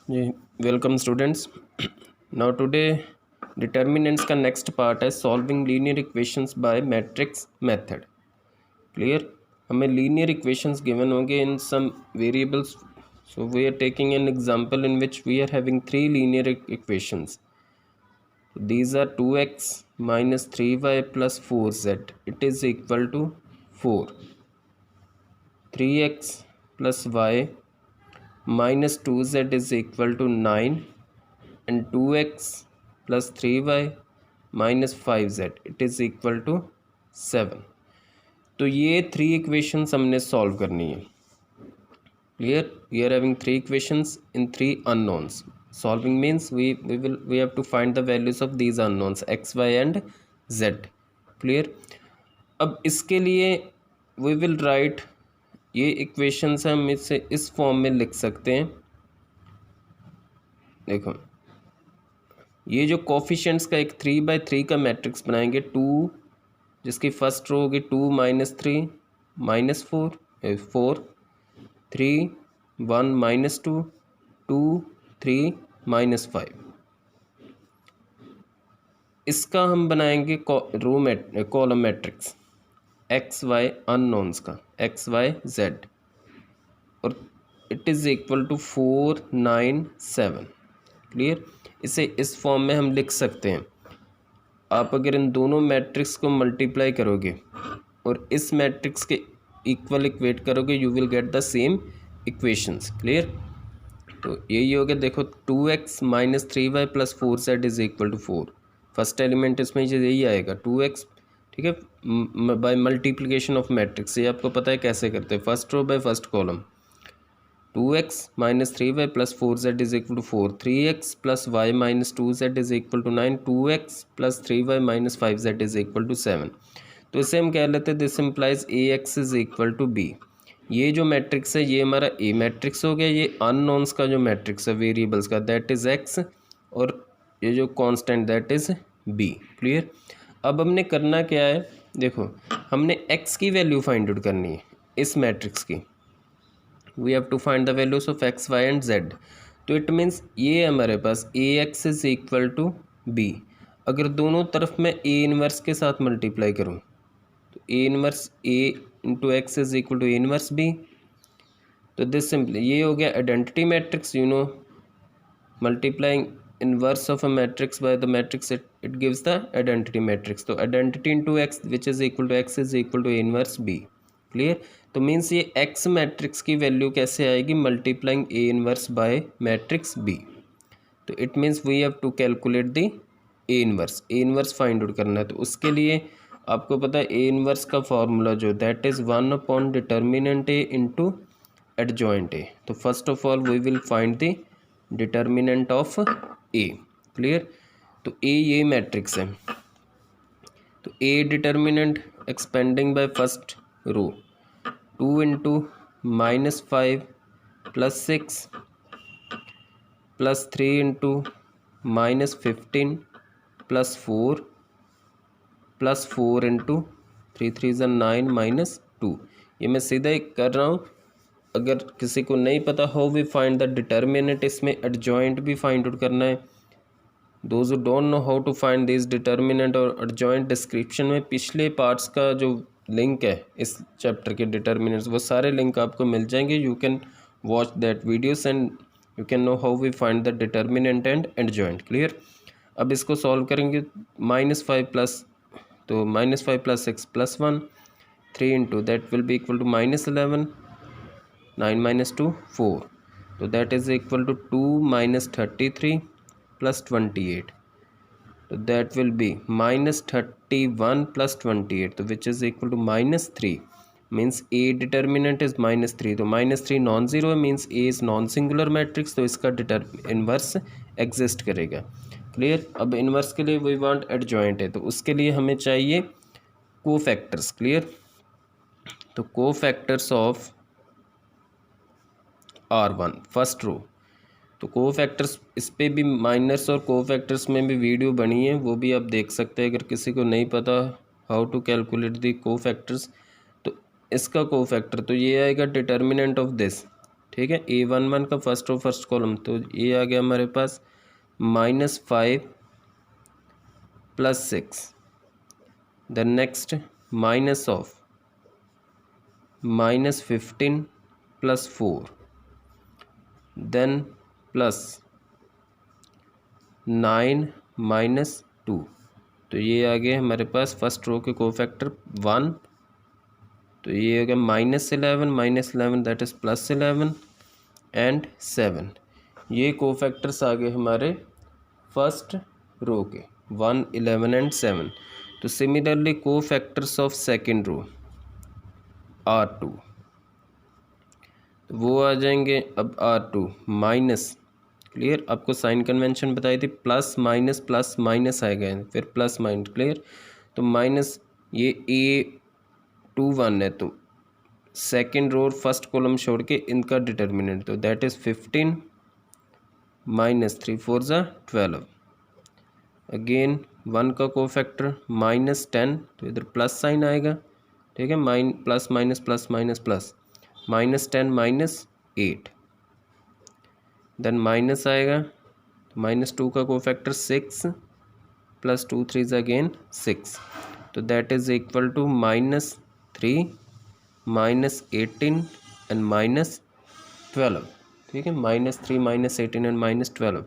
जी welcome students. Now today determinants का next part है solving linear equations by matrix method. Clear. हमें linear equations given होंगे in some variables, so we are taking an example in which we are having three linear equations. These are 2x minus 3y plus 4z. It is equal to 4. 3x plus y minus 2z is equal to 9, and 2x plus 3y minus 5z it is equal to 7. तो ये three equations हमने solve करनी है. Clear. We are having three equations in three unknowns. Solving means we have to find the values of these unknowns x, y and z. Clear. अब इसके लिए we will write, ये equations हम इसे इस फॉर्म में लिख सकते हैं. देखो, ये जो कोफिशिएंट्स का एक 3/3 का मैट्रिक्स बनाएंगे. 2 जिसकी फर्स्ट रो होगी 2 - 3 - 4 4 3 1 - 2 2 3 - 5. इसका हम बनाएंगे column matrix x y unknowns का एक्स वाई जेड, और it is equal to 4 9 7. Clear. इसे इस फॉर्म में हम लिख सकते हैं. आप अगर इन दोनों मैट्रिक्स को मल्टीप्लाई करोगे और इस मैट्रिक्स के इक्वल इक्वेट करोगे, you will get the same equations. Clear. तो यही हो गया. देखो 2x minus 3y plus 4z is equal to 4. First element इसमें यही आएगा 2x. ठीक है. By multiplication of matrix. ये आपको पता है कैसे करते हैं. First row by first column. 2x minus 3y plus 4z is equal to 4. 3x plus y minus 2z is equal to 9. 2x plus 3y minus 5z is equal to 7. तो इसे हम कह लेते हैं this implies ax is equal to b. ये जो matrix है ये हमारा ए मैट्रिक्स हो गया. ये अननोन्स का जो मैट्रिक्स है वेरिएबल्स का, दैट इज़ एक्स, और ये जो constant that is B. Clear. अब हमने करना क्या है. देखो, हमने एक्स की वैल्यू फाइंड आउट करनी है इस मैट्रिक्स की. We have to find the values of x y and z. तो इट मीन्स ये हमारे पास A x is equal to B. अगर दोनों तरफ मैं ए इनवर्स के साथ मल्टीप्लाई करूँ तो A inverse A into x is equal to A inverse B. तो दिस सिंपली ये हो गया identity matrix. You know, multiplying inverse of a matrix by the matrix it gives the identity matrix. तो identity into x which is equal to x is equal to A inverse B. Clear. तो means ये x matrix की value कैसे आएगी, multiplying A inverse by matrix B. तो it means we have to calculate the A inverse find out करना है. तो उसके लिए आपको पता है ए इनवर्स का फॉर्मूला जो that is 1 determinant A into adjoint A. तो first of all we will find the determinant of A. Clear. तो ए ये मैट्रिक्स है. तो A determinant expanding by first row 2 into -5 plus 6 plus 3 into -15 plus 4 plus 4 into 3 3 ज़ा 9 -2. ये मैं सीधा ही कर रहा हूँ. अगर किसी को नहीं पता how we find the determinant, इसमें एडजॉइंट भी फाइंड आउट करना है. Those who don't know how to find this determinant और एडजॉइंट, डिस्क्रिप्शन में पिछले पार्ट्स का जो लिंक है इस चैप्टर के डिटर्मिनेंट्स, वो सारे लिंक आपको मिल जाएंगे. You can watch that videos and you can know how we find the determinant and adjoint. Clear. अब इसको सॉल्व करेंगे. -5 प्लस, तो -5 plus 6 plus 1 3 into that will be equal to -11 9 - 2 4. तो that is equal to 2 - 33 plus 28. तो that will be -31 plus 28, तो which is equal to -3. Means A determinant is -3. तो -3 non zero है, means A is non singular matrix. तो इसका inverse exist करेगा. Clear. अब inverse के लिए वी वांट एडजॉइंट है, तो उसके लिए हमें चाहिए कोफैक्टर्स. क्लियर. तो cofactors of R1 first row. तो कोफैक्टर्स, इस पे भी माइनर्स और कोफैक्टर्स में भी वीडियो बनी है, वो भी आप देख सकते हैं अगर किसी को नहीं पता how to calculate the cofactors. तो इसका कोफैक्टर तो ये आएगा डिटर्मिनेंट ऑफ दिस. ठीक है। A11 का फर्स्ट रो फर्स्ट कॉलम, तो ये आ गया हमारे पास -5 + 6, then next minus of -15 + 4, then plus 9 - 2, तो ये आ गया हमारे पास फर्स्ट रो के कोफैक्टर 1, तो ये हो गया -11 दैट इज़ +11 एंड 7, ये कोफैक्टर्स आ गए हमारे फर्स्ट रो के 1, 11 एंड 7। तो similarly cofactors of second row R2, तो वो आ जाएंगे अब R2 माइनस, क्लियर, आपको साइन कन्वेंशन बताई थी, प्लस माइनस आएगा, फिर प्लस माइनस, क्लियर। तो माइनस ये A21 है, तो सेकेंड रो और फर्स्ट कॉलम छोड़ के इनका डिटर्मिनेंट, तो दैट इज़ 15 -3 4 = 12, अगेन 1 का कोफैक्टर -10, तो इधर प्लस साइन आएगा, ठीक है, plus minus plus minus plus, -10 - 8, then minus आएगा, -2 का कोफैक्टर 6 + 2 3 अगेन 6, तो that is equal to -3 -18 and -12, ठीक है, -3 -18 and -12।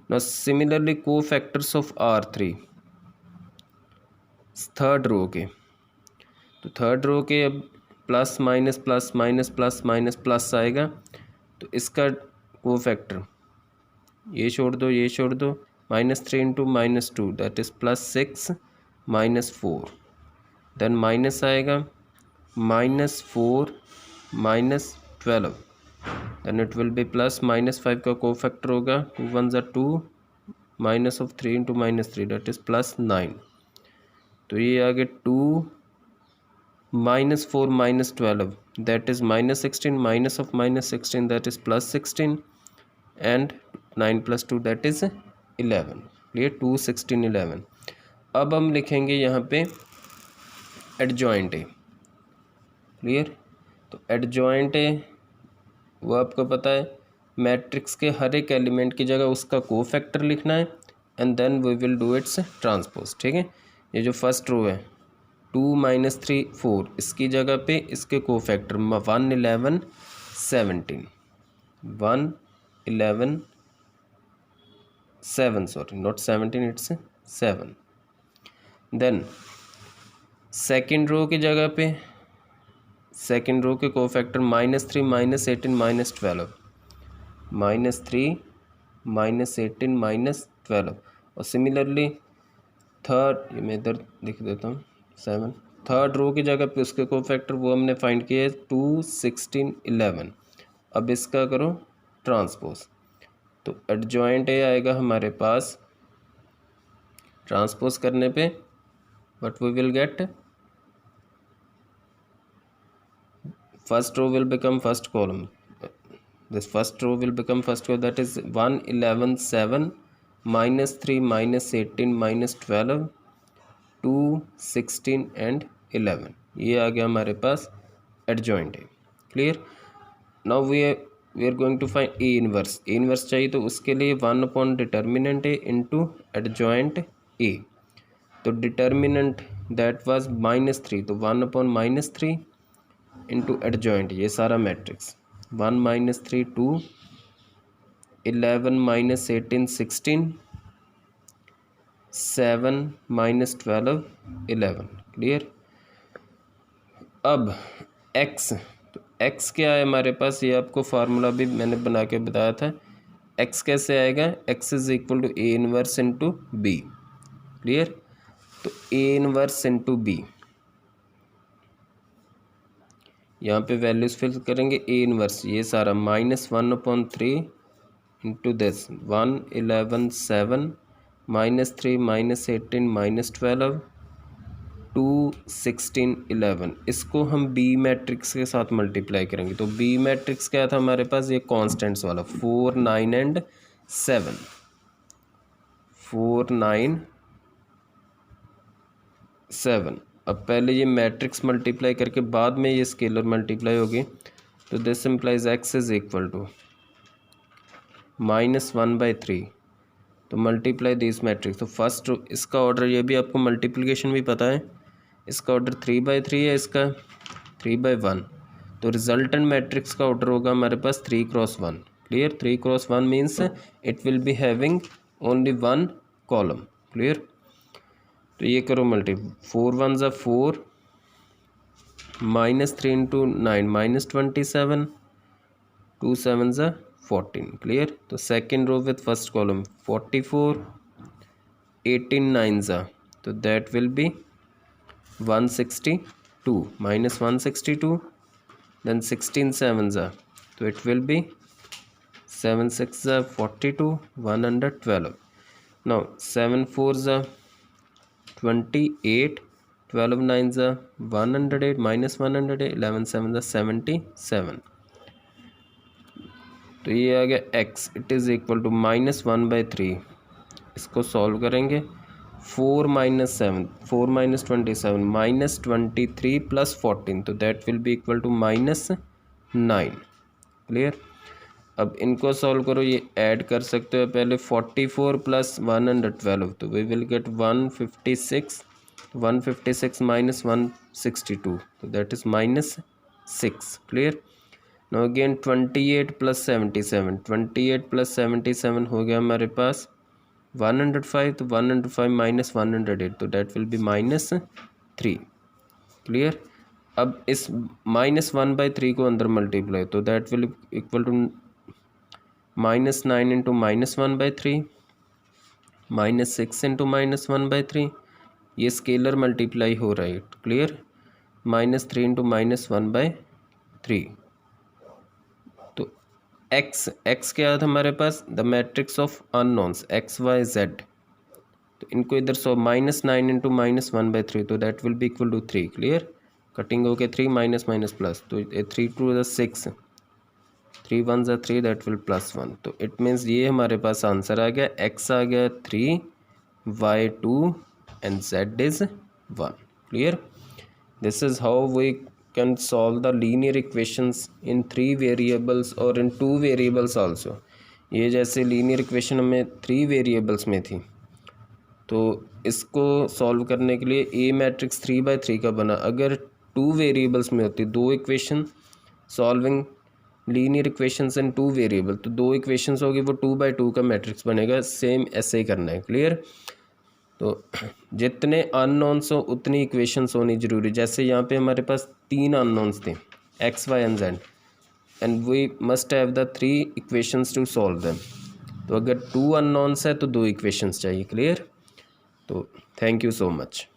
Now similarly cofactors of R3 third row के, तो थर्ड रो के अब plus minus plus minus plus minus plus आएगा, तो इसका कोफैक्टर ये छोड़ दो ये छोड़ दो, -3 × -2 दैट इज़ +6 -4, देन माइनस आएगा -4 -12, देन इट विल बी +-5 का कोफैक्टर होगा 2 1 = 2, -3 × -3 दैट इज़ +9, तो ये आ गया 2 -4 -12 that is -16, -16 that is +16 and 9 + 2 that is 11, clear, 2 16 11। अब हम लिखेंगे यहाँ पे एडजॉइंट ए, क्लियर, तो एडजॉइंट ए वो आपको पता है, मैट्रिक्स के हर एक एलिमेंट की जगह उसका कोफैक्टर लिखना है and then we will do its transpose, ठीक है। ये जो फर्स्ट रो है 2 - 3 4, इसकी जगह पे इसके cofactor 1 11 17 1 11 7, sorry not 17 it's 7, then second row की जगह पे सेकेंड रो के कोफैक्टर -3 -18 -12 -3 -18 -12, और सिमिलरली थर्ड, ये मैं इधर लिख देता हूँ 7, थर्ड रो की जगह पे उसके कोफैक्टर वो हमने फाइंड किए 2 16 11। अब इसका करो ट्रांसपोज, तो एडजॉइंट ए आएगा हमारे पास, ट्रांसपोज करने पे what we will get, first row will become first column, this first row will become first column, that is 1 11 7 -3 -18 -12 2 16 and 11, ये आ गया हमारे पास एडजॉइंट है, clear. Now we are going to find A inverse, A inverse चाहिए तो उसके लिए 1 determinant A into adjoint A, तो डिटर्मिनेंट दैट वाज -3, तो 1/-3 इंटू एडजॉइंट, ये सारा मैट्रिक्स 1 -3 2 11 -18 16 7 -12 11, क्लियर। अब x, तो x क्या है हमारे पास, ये आपको फार्मूला भी मैंने बना के बताया था, x कैसे आएगा, x is equal to A inverse into B, clear. तो ए इनवर्स इंटू बी, यहाँ पे वैल्यूज फिल करेंगे, ए इनवर्स ये सारा -1/3 इंटू दिस 1 11 7 -3 -18 -12 2 16 11, इसको हम बी मैट्रिक्स के साथ मल्टीप्लाई करेंगे, तो बी मैट्रिक्स क्या था हमारे पास, ये कॉन्स्टेंट्स वाला 4 9 एंड 7, 4 9 7। अब पहले ये मैट्रिक्स मल्टीप्लाई करके बाद में ये स्केलर मल्टीप्लाई होगी, तो this implies x is equal to -1/3। तो मल्टीप्लाई दिस मैट्रिक्स। तो फर्स्ट इसका ऑर्डर, ये भी आपको मल्टीप्लिकेशन भी पता है, इसका ऑर्डर 3/3 है, इसका 3/1। तो रिजल्टेंट मैट्रिक्स का ऑर्डर होगा हमारे पास 3 cross 1। Clear? 3 cross 1 means it will be having only 1 column. Clear? तो ये करो मल्टी, 4 1 ज़ा 4, -3 × 9 -27, 2 7 ज़ा 14। क्लियर? तो second row with first column 44, 18 9 ज़ा, तो दैट विल बी 162, -162, then 16 7 ज़ा, तो it will be 7 6 ज़ा 42, 112। now 7 4 ज़ा 28, 12 9 ज़ा 108, -108, 11 7 ज़ा 77। तो ये आ गया x, it is equal to -1/3। इसको सॉल्व करेंगे, 4 - 7, 4 - 27, -23 + 14, तो that will be equal to -9। Clear? अब इनको सॉल्व करो, ये ऐड कर सकते हो पहले, 44 + 112, तो वी विल गेट 156, 156 - 162, तो that is -6। Clear? Now again 28 + 77, 28 + 77 हो गया हमारे पास 105, तो 105 - 108, तो डेट विल बी -3। क्लियर? अब इस -1/3 को अंदर मल्टीप्लाई, तो दैट विल इक्वल टू -9 × -1/3, -6 × -1/3, ये स्केलर मल्टीप्लाई हो रहा है। क्लियर? -3 × -1/3। तो x क्या था हमारे पास? The matrix of unknowns x y z। तो इनको इधर सो -9 × -1/3, तो that will be equal to 3। Clear? Cutting हो गया 3 माइनस प्लस, तो 3 2 ज़ा 6, 3 1 ज़ा 3, दैट विल +1। तो इट मीन्स ये हमारे पास आंसर आ गया, x आ गया 3, y 2 and z is 1। Clear? This is how we can solve the linear equations in 3 variables और इन 2 वेरिएबल्स आल्सो। ये जैसे लीनियर इक्वेशन हमें 3 वेरिएबल्स में थी, तो इसको सॉल्व करने के लिए ए मैट्रिक्स 3/3 का बना। अगर 2 वेरिएबल्स में होती 2 इक्वेशन, सॉल्विंग लीनियर इक्वेशंस इन 2 वेरिएबल, तो 2 इक्वेशंस होगी, वो 2/2 का मैट्रिक्स बनेगा। सेम ऐसे ही करना है। क्लियर? तो जितने अननोन्स हो उतनी इक्वेशंस होनी जरूरी। जैसे यहाँ पे हमारे पास 3 अननोन्स थे, x y and z, and we must have the 3 equations to solve them. तो अगर 2 अननोन्स है तो 2 इक्वेशंस चाहिए। क्लियर? तो थैंक यू सो मच।